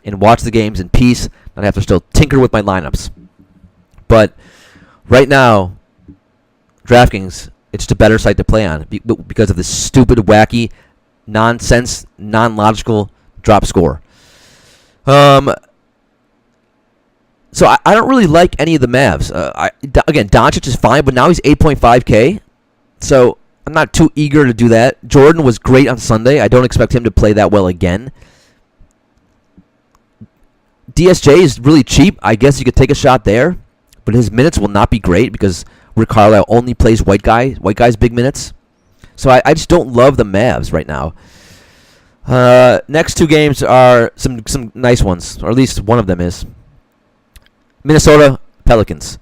and watch the games in peace, and I have to still tinker with my lineups. But right now, DraftKings, it's just a better site to play on because of this stupid, wacky, nonsense, non-logical drop score. So I don't really like any of the Mavs. Again, Doncic is fine, but now he's 8.5K. So I'm not too eager to do that. Jordan was great on Sunday. I don't expect him to play that well again. DSJ is really cheap. I guess you could take a shot there, but his minutes will not be great because Rick Carlisle only plays white guys big minutes. So I just don't love the Mavs right now. Next 2 games are some nice ones, or at least one of them is. Minnesota Pelicans,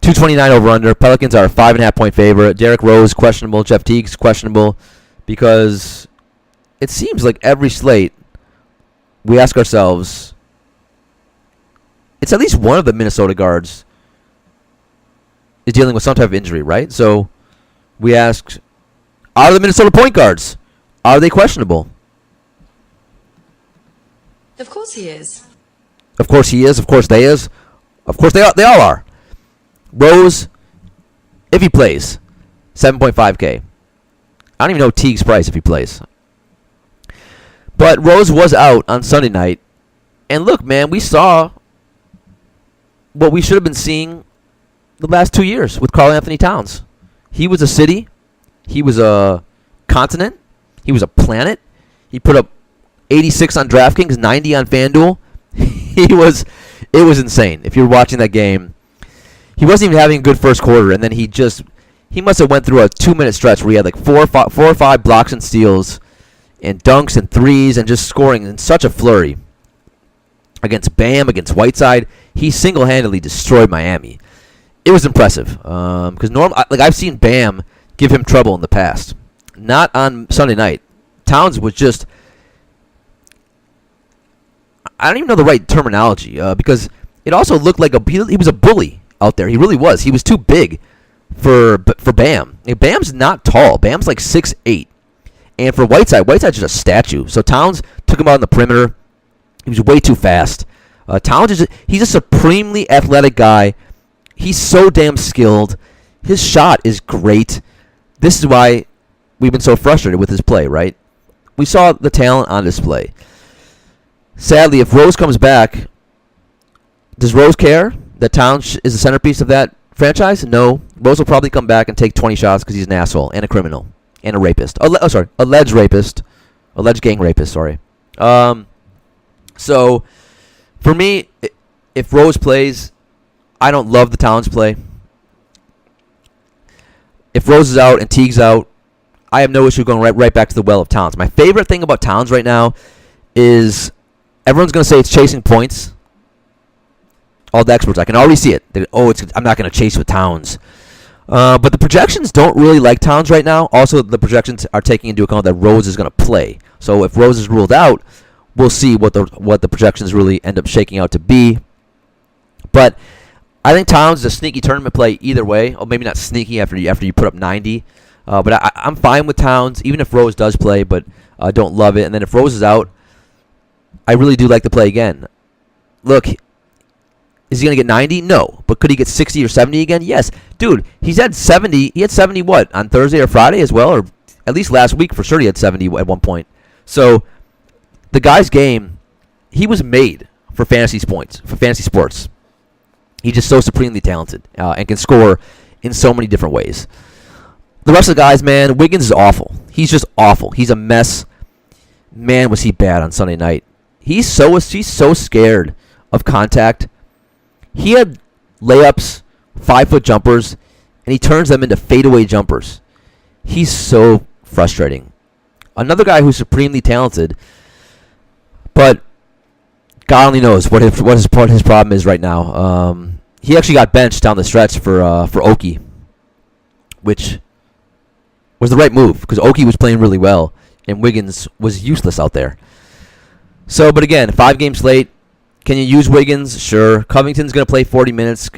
229 over under. Pelicans are a 5.5 point favorite. Derrick Rose questionable. Jeff Teague's questionable because it seems like every slate we ask ourselves, it's at least one of the Minnesota guards is dealing with some type of injury, right? So we ask, are the Minnesota point guards, are they questionable? Of course he is. Of course he is. Of course they is. Of course they all are. Rose, if he plays, 7.5K. I don't even know Teague's price if he plays. But Rose was out on Sunday night. And look, man, we saw what we should have been seeing the last 2 years with Karl Anthony Towns. He was a city. He was a continent. He was a planet. He put up 86 on DraftKings, 90 on FanDuel. It was insane. If you're watching that game, he wasn't even having a good first quarter, and then he must have went through a 2-minute stretch where he had like 4 or 5 blocks and steals and dunks and threes and just scoring in such a flurry. Against Bam, against Whiteside, he single-handedly destroyed Miami. It was impressive because I've seen Bam give him trouble in the past. Not on Sunday night. Towns was just, I don't even know the right terminology because it also looked like he was a bully out there. He really was. He was too big for Bam. Bam's not tall. Bam's like 6'8". And for Whiteside's just a statue. So Towns took him out on the perimeter. He was way too fast. Towns he's a supremely athletic guy. He's so damn skilled. His shot is great. This is why we've been so frustrated with his play, right? We saw the talent on display. Sadly, if Rose comes back, does Rose care that Towns is the centerpiece of that franchise? No. Rose will probably come back and take 20 shots because he's an asshole and a criminal and a rapist. Alleged rapist. Alleged gang rapist, sorry. So, for me, if Rose plays, I don't love the Towns play. If Rose is out and Teague's out, I have no issue going right back to the well of Towns. My favorite thing about Towns right now is everyone's going to say it's chasing points. All the experts, I can already see it. I'm not going to chase with Towns. But the projections don't really like Towns right now. Also, the projections are taking into account that Rose is going to play. So if Rose is ruled out, we'll see what the projections really end up shaking out to be. But I think Towns is a sneaky tournament play either way. Or maybe not sneaky after you put up 90. But I'm fine with Towns, even if Rose does play, but I don't love it. And then if Rose is out, I really do like the play again. Look, is he going to get 90? No. But could he get 60 or 70 again? Yes. Dude, he's had 70. He had 70 what? On Thursday or Friday as well? Or at least last week for sure he had 70 at one point. So the guy's game, he was made for fantasy sports. He's just so supremely talented and can score in so many different ways. The rest of the guys, man, Wiggins is awful. He's just awful. He's a mess. Man, was he bad on Sunday night. He's so scared of contact. He had layups, 5-foot jumpers, and he turns them into fadeaway jumpers. He's so frustrating. Another guy who's supremely talented, but God only knows what his problem is right now. He actually got benched down the stretch for Oki, which was the right move because Oki was playing really well and Wiggins was useless out there. So, but again, 5-game slate. Can you use Wiggins? Sure. Covington's going to play 40 minutes.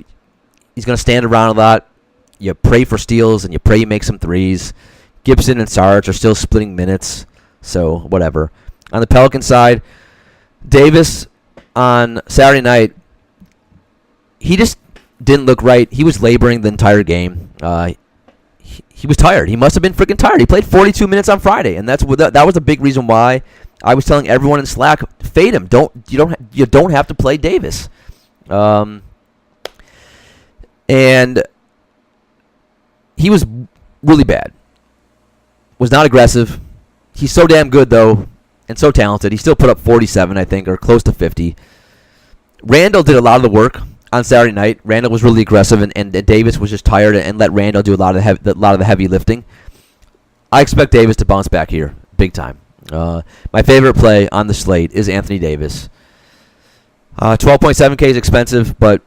He's going to stand around a lot. You pray for steals and you pray you make some threes. Gibson and Sarge are still splitting minutes, so whatever. On the Pelican side, Davis on Saturday night, he just didn't look right. He was laboring the entire game. He was tired. He must have been freaking tired. He played 42 minutes on Friday, and that was a big reason why I was telling everyone in Slack, fade him. You don't have to play Davis. And he was really bad. Was not aggressive. He's so damn good though, and so talented. He still put up 47, I think, or close to 50. Randall did a lot of the work on Saturday night. Randall was really aggressive, and Davis was just tired and let Randall do a lot of the heavy lifting. I expect Davis to bounce back here, big time. My favorite play on the slate is Anthony Davis. 12.7K is expensive, but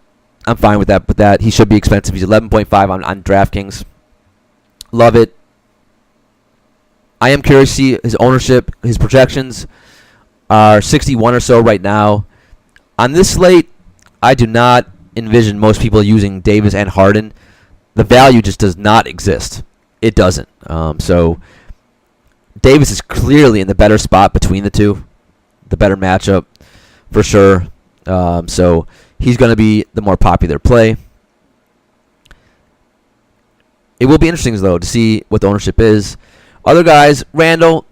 I'm fine with that. But that he should be expensive. He's 11.5 on DraftKings. Love it. I am curious to see his ownership. His projections are 61 or so right now. On this slate, I do not envision most people using Davis and Harden. The value just does not exist. It doesn't. So Davis is clearly in the better spot between the two. The better matchup, for sure. So he's going to be the more popular play. It will be interesting, though, to see what the ownership is. Other guys, Randall,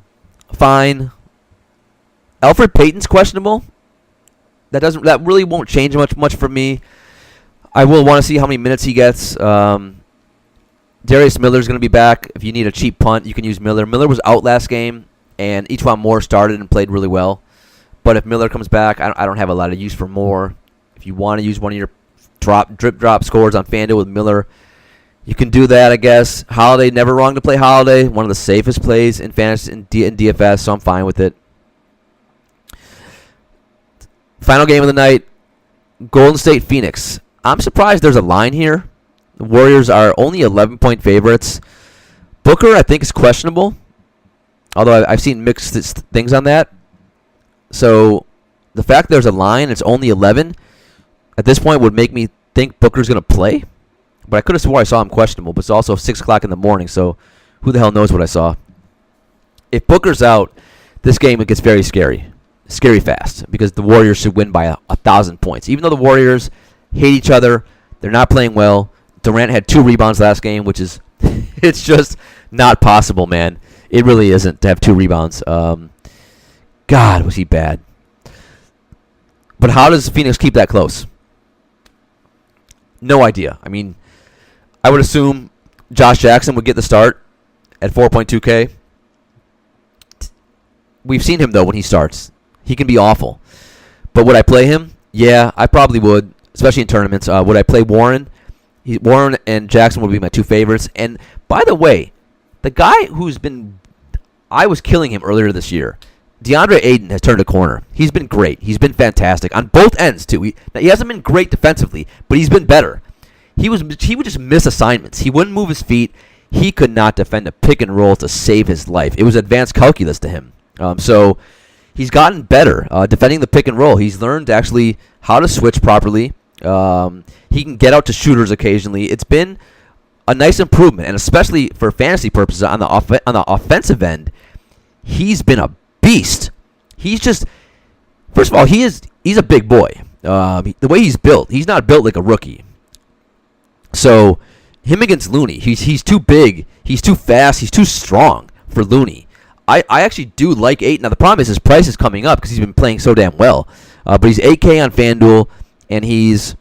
fine. Elfrid Payton's questionable. That really won't change much for me. I will want to see how many minutes he gets. Darius Miller's going to be back. If you need a cheap punt, you can use Miller. Miller was out last game, and E'Twaun Moore started and played really well. But if Miller comes back, I don't have a lot of use for Moore. If you want to use one of your drip drop scores on FanDuel with Miller, you can do that, I guess. Holiday, never wrong to play Holiday. One of the safest plays in fantasy in DFS, so I'm fine with it. Final game of the night, Golden State Phoenix. I'm surprised there's a line here. The Warriors are only 11-point favorites. Booker, I think, is questionable, although I've seen mixed things on that. So the fact there's a line, it's only 11, at this point would make me think Booker's going to play. But I could have swore I saw him questionable, but it's also 6 o'clock in the morning, so who the hell knows what I saw. If Booker's out, this game it gets very scary. Scary fast, because the Warriors should win by 1,000 points. Even though the Warriors hate each other, they're not playing well. Durant had 2 rebounds last game, which is it's just not possible, man. It really isn't to have 2 rebounds. God, was he bad. But how does Phoenix keep that close? No idea. I mean, I would assume Josh Jackson would get the start at 4.2K. We've seen him, though, when he starts. He can be awful. But would I play him? Yeah, I probably would, especially in tournaments. Would I play Warren? Warren and Jackson would be my 2 favorites. And, by the way, the guy I was killing him earlier this year. DeAndre Ayton has turned a corner. He's been great. He's been fantastic on both ends, too. He hasn't been great defensively, but he's been better. He would just miss assignments. He wouldn't move his feet. He could not defend a pick and roll to save his life. It was advanced calculus to him. So he's gotten better defending the pick and roll. He's learned actually how to switch properly. He can get out to shooters occasionally. It's been a nice improvement, and especially for fantasy purposes on the offensive end, he's been a beast. He's just, first of all, he's a big boy. The way he's built, he's not built like a rookie. So him against Looney, he's too big, he's too fast, he's too strong for Looney. I actually do like 8. Now the problem is his price is coming up because he's been playing so damn well. But he's 8K on FanDuel and he's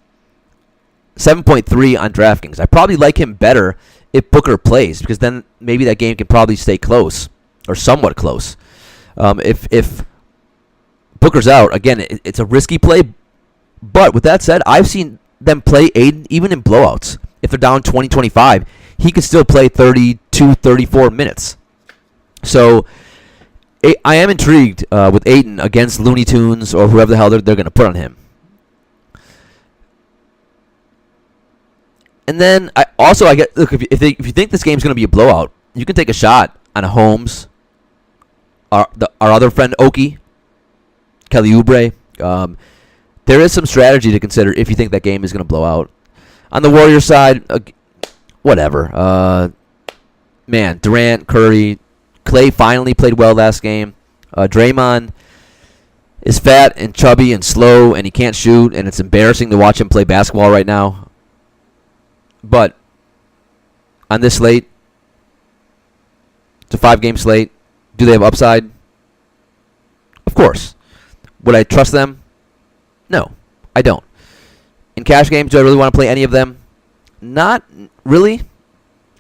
7.3 on DraftKings. I probably like him better if Booker plays because then maybe that game can probably stay close or somewhat close. If Booker's out, again, it's a risky play. But with that said, I've seen them play Aiden even in blowouts. If they're down 20-25, he could still play 32, 34 minutes. So I am intrigued with Ayton against Looney Tunes or whoever the hell they're going to put on him. And then I get look if you think this game's going to be a blowout, you can take a shot on Holmes, our other friend Oki, Kelly Oubre. There is some strategy to consider if you think that game is going to blow out. On the Warriors side, whatever. Man, Durant, Curry, Clay finally played well last game. Draymond is fat and chubby and slow, and he can't shoot, and it's embarrassing to watch him play basketball right now. But on this slate, it's a 5-game slate. Do they have upside? Of course. Would I trust them? No, I don't. In cash games, do I really want to play any of them? Not really.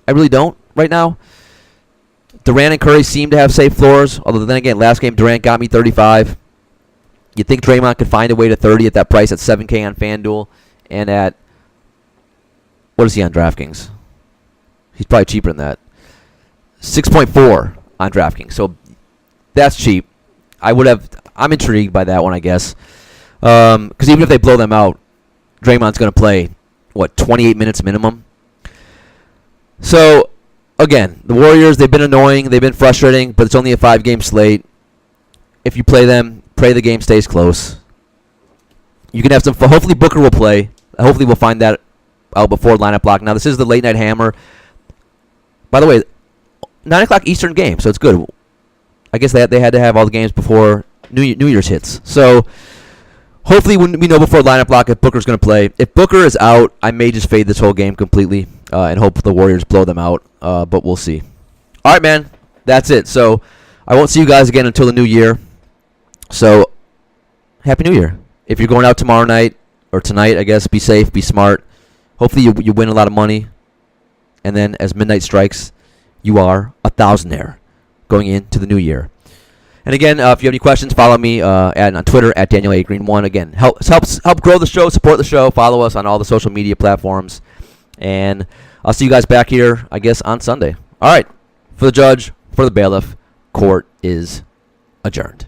I really don't right now. Durant and Curry seem to have safe floors, although then again, last game Durant got me 35. You'd think Draymond could find a way to 30 at that price at 7K on FanDuel and at, what is he on DraftKings? He's probably cheaper than that. 6.4 on DraftKings, so that's cheap. I'm intrigued by that one, I guess. Because even if they blow them out, Draymond's going to play, 28 minutes minimum? So, again, the Warriors, they've been annoying, they've been frustrating, but it's only a 5-game slate. If you play them, pray the game stays close. You can have some fun. Hopefully Booker will play. Hopefully we'll find that out before lineup lock. Now, this is the late night hammer. By the way, 9 o'clock Eastern game, so it's good. I guess they had to have all the games before New Year's hits. So, hopefully we know before lineup lock if Booker's going to play. If Booker is out, I may just fade this whole game completely and hope the Warriors blow them out, but we'll see. All right, man, that's it. So, I won't see you guys again until the new year. So, Happy New Year. If you're going out tomorrow night, or tonight, I guess, be safe, be smart. Hopefully you win a lot of money. And then as midnight strikes, you are a thousandaire going into the new year. And again, if you have any questions, follow me on Twitter at Daniel A. Green 1. Again, help grow the show, support the show, follow us on all the social media platforms. And I'll see you guys back here, I guess, on Sunday. All right. For the judge, for the bailiff, court is adjourned.